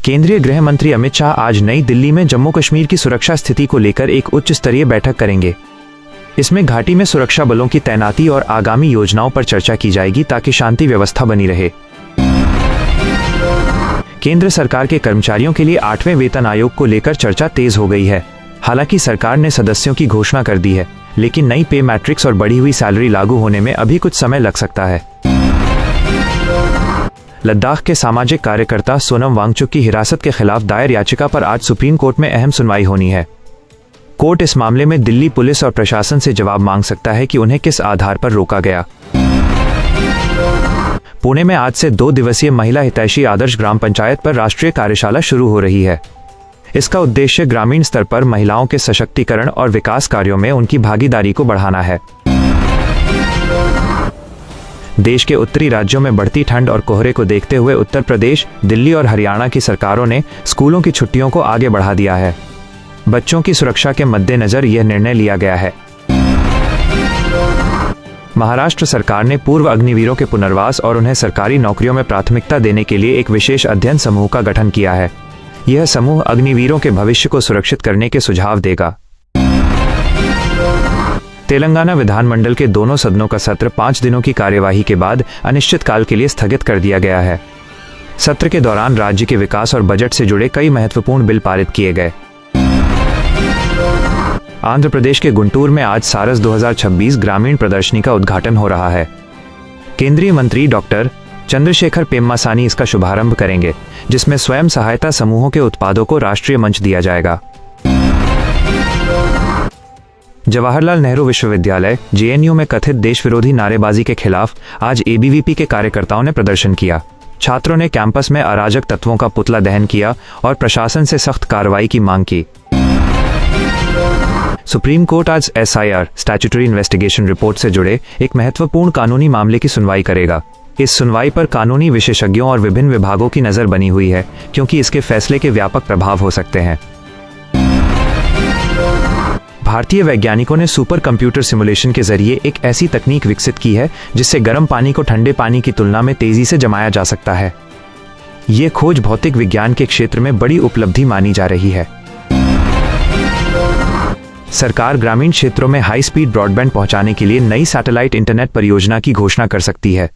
केंद्रीय गृह मंत्री अमित शाह आज नई दिल्ली में जम्मू कश्मीर की सुरक्षा स्थिति को लेकर एक उच्च स्तरीय बैठक करेंगे। इसमें घाटी में सुरक्षा बलों की तैनाती और आगामी योजनाओं पर चर्चा की जाएगी ताकि शांति व्यवस्था बनी रहे। केंद्र सरकार के कर्मचारियों के लिए 8वें वेतन आयोग को लेकर चर्चा तेज हो गई है। हालांकि सरकार ने सदस्यों की घोषणा कर दी है, लेकिन नई पे मैट्रिक्स और बढ़ी हुई सैलरी लागू होने में अभी कुछ समय लग सकता है। लद्दाख के सामाजिक कार्यकर्ता सोनम वांगचुक की हिरासत के खिलाफ दायर याचिका पर आज सुप्रीम कोर्ट में अहम सुनवाई होनी है। कोर्ट इस मामले में दिल्ली पुलिस और प्रशासन से जवाब मांग सकता है कि उन्हें किस आधार पर रोका गया। पुणे में आज से 2 दिवसीय महिला हितैषी आदर्श ग्राम पंचायत पर राष्ट्रीय कार्यशाला शुरू हो रही है। इसका उद्देश्य ग्रामीण स्तर पर महिलाओं के सशक्तिकरण और विकास कार्यों में उनकी भागीदारी को बढ़ाना है। देश के उत्तरी राज्यों में बढ़ती ठंड और कोहरे को देखते हुए उत्तर प्रदेश, दिल्ली और हरियाणा की सरकारों ने स्कूलों की छुट्टियों को आगे बढ़ा दिया है। बच्चों की सुरक्षा के मद्देनजर यह निर्णय लिया गया है। महाराष्ट्र सरकार ने पूर्व अग्निवीरों के पुनर्वास और उन्हें सरकारी नौकरियों में प्राथमिकता देने के लिए एक विशेष अध्ययन समूह का गठन किया है। यह समूह अग्निवीरों के भविष्य को सुरक्षित करने के सुझाव देगा। तेलंगाना विधानमंडल के दोनों सदनों का सत्र 5 दिनों की कार्यवाही के बाद अनिश्चितकाल के लिए स्थगित कर दिया गया है। सत्र के दौरान राज्य के विकास और बजट से जुड़े कई महत्वपूर्ण बिल पारित किए गए। आंध्र प्रदेश के गुंटूर में आज सारस 2026 ग्रामीण प्रदर्शनी का उद्घाटन हो रहा है। केंद्रीय मंत्री डॉक्टर चंद्रशेखर पेम्मासानी इसका शुभारंभ करेंगे, जिसमें स्वयं सहायता समूहों के उत्पादों को राष्ट्रीय मंच दिया जाएगा। जवाहरलाल नेहरू विश्वविद्यालय जेएनयू में कथित देश विरोधी नारेबाजी के खिलाफ आज एबीवीपी के कार्यकर्ताओं ने प्रदर्शन किया। छात्रों ने कैंपस में अराजक तत्वों का पुतला दहन किया और प्रशासन से सख्त कार्रवाई की मांग की। सुप्रीम कोर्ट आज एसआईआर स्टैट्यूटरी इन्वेस्टिगेशन रिपोर्ट से जुड़े एक महत्वपूर्ण कानूनी मामले की सुनवाई करेगा। इस सुनवाई पर कानूनी विशेषज्ञों और विभिन्न विभागों की नजर बनी हुई है, क्योंकि इसके फैसले के व्यापक प्रभाव हो सकते हैं। भारतीय वैज्ञानिकों ने सुपर कंप्यूटर सिमुलेशन के जरिए एक ऐसी तकनीक विकसित की है जिससे गर्म पानी को ठंडे पानी की तुलना में तेजी से जमाया जा सकता है। ये खोज भौतिक विज्ञान के क्षेत्र में बड़ी उपलब्धि मानी जा रही है। सरकार ग्रामीण क्षेत्रों में हाई स्पीड ब्रॉडबैंड पहुंचाने के लिए नई सैटेलाइट इंटरनेट परियोजना की घोषणा कर सकती है।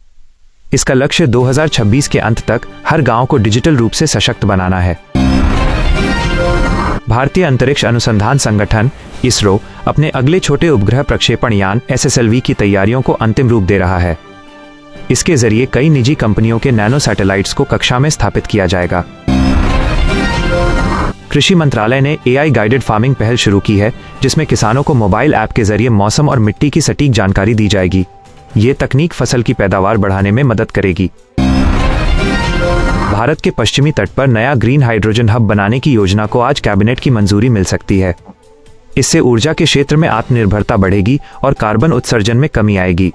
इसका लक्ष्य 2026 के अंत तक हर गांव को डिजिटल रूप से सशक्त बनाना है। भारतीय अंतरिक्ष अनुसंधान संगठन इसरो अपने अगले छोटे उपग्रह प्रक्षेपण यान एसएसएलवी की तैयारियों को अंतिम रूप दे रहा है। इसके जरिए कई निजी कंपनियों के नैनो सैटेलाइट्स को कक्षा में स्थापित किया जाएगा। कृषि मंत्रालय ने एआई गाइडेड फार्मिंग पहल शुरू की है, जिसमें किसानों को मोबाइल ऐप के जरिए मौसम और मिट्टी की सटीक जानकारी दी जाएगी। ये तकनीक फसल की पैदावार बढ़ाने में मदद करेगी। भारत के पश्चिमी तट पर नया ग्रीन हाइड्रोजन हब बनाने की योजना को आज कैबिनेट की मंजूरी मिल सकती है। इससे ऊर्जा के क्षेत्र में आत्मनिर्भरता बढ़ेगी और कार्बन उत्सर्जन में कमी आएगी।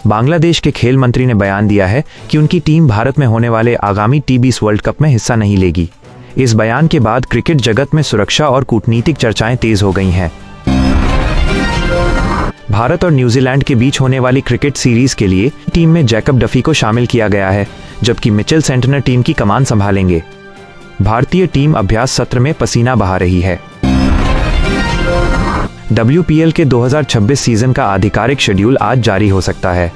बांग्लादेश के खेल मंत्री ने बयान दिया है कि उनकी टीम भारत में होने वाले आगामी T20 वर्ल्ड कप में हिस्सा नहीं लेगी। इस बयान के बाद क्रिकेट जगत में सुरक्षा और कूटनीतिक चर्चाएं तेज हो गई हैं। भारत और न्यूजीलैंड के बीच होने वाली क्रिकेट सीरीज के लिए टीम में जैकब डफी को शामिल किया गया है, जबकि मिचेल सेंटनर टीम की कमान संभालेंगे। भारतीय टीम अभ्यास सत्र में पसीना बहा रही है। WPL के 2026 सीजन का आधिकारिक शेड्यूल आज जारी हो सकता है।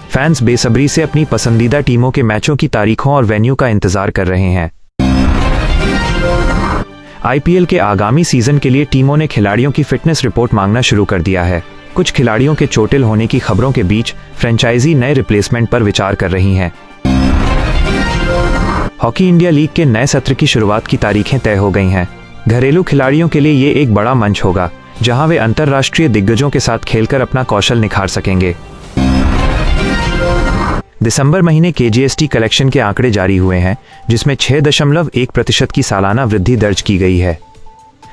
फैंस बेसब्री से अपनी पसंदीदा टीमों के मैचों की तारीखों और वेन्यू का इंतजार कर रहे हैं। IPL के आगामी सीजन के लिए टीमों ने खिलाड़ियों की फिटनेस रिपोर्ट मांगना शुरू कर दिया है। कुछ खिलाड़ियों के चोटिल होने की खबरों के बीच फ्रेंचाइजी नए रिप्लेसमेंट पर विचार कर रही हैं। हॉकी इंडिया लीग के नए सत्र की शुरुआत की तारीखें तय हो गई हैं। घरेलू खिलाड़ियों के लिए ये एक बड़ा मंच होगा, जहां वे अंतर्राष्ट्रीय दिग्गजों के साथ खेलकर अपना कौशल निखार सकेंगे। दिसंबर महीने के GST कलेक्शन के आंकड़े जारी हुए हैं, जिसमें 6.1% की सालाना वृद्धि दर्ज की गई है।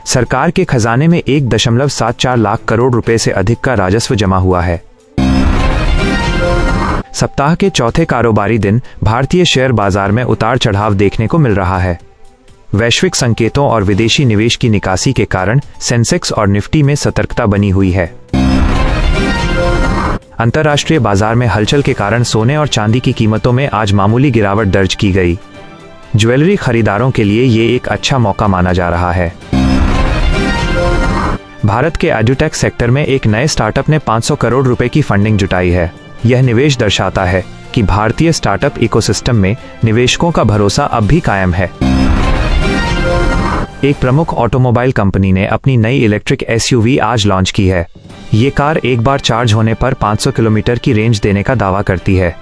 सरकार के खजाने में 1.74 लाख करोड़ रुपए से अधिक का राजस्व जमा हुआ है। सप्ताह के चौथे कारोबारी दिन भारतीय शेयर बाजार में उतार चढ़ाव देखने को मिल रहा है। वैश्विक संकेतों और विदेशी निवेश की निकासी के कारण सेंसेक्स और निफ्टी में सतर्कता बनी हुई है। अंतर्राष्ट्रीय बाजार में हलचल के कारण सोने और चांदी की कीमतों में आज मामूली गिरावट दर्ज की गई। ज्वेलरी खरीदारों के लिए ये एक अच्छा मौका माना जा रहा है। भारत के एडुटेक सेक्टर में एक नए स्टार्टअप ने 500 करोड़ रुपए की फंडिंग जुटाई है। यह निवेश दर्शाता है कि भारतीय स्टार्टअप इकोसिस्टम में निवेशकों का भरोसा अब भी कायम है। एक प्रमुख ऑटोमोबाइल कंपनी ने अपनी नई इलेक्ट्रिक एसयूवी आज लॉन्च की है। ये कार एक बार चार्ज होने पर 500 किलोमीटर की रेंज देने का दावा करती है।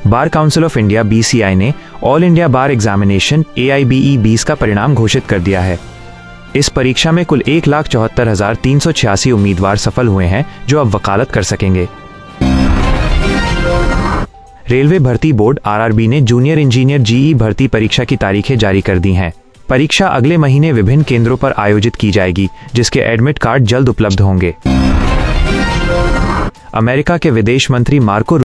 Bar council of India BCI ने ऑल इंडिया बार एग्जामिनेशन AIBE 20 का परिणाम घोषित कर दिया है। इस परीक्षा में कुल 1,74,386 उम्मीदवार सफल हुए हैं, जो अब वकालत कर सकेंगे। रेलवे भर्ती बोर्ड RRB ने जूनियर इंजीनियर GE भर्ती परीक्षा की तारीखें जारी कर दी हैं। परीक्षा अगले महीने विभिन्न केंद्रों पर आयोजित की जाएगी, जिसके एडमिट कार्ड जल्द उपलब्ध होंगे। अमेरिका के विदेश मंत्री मार्को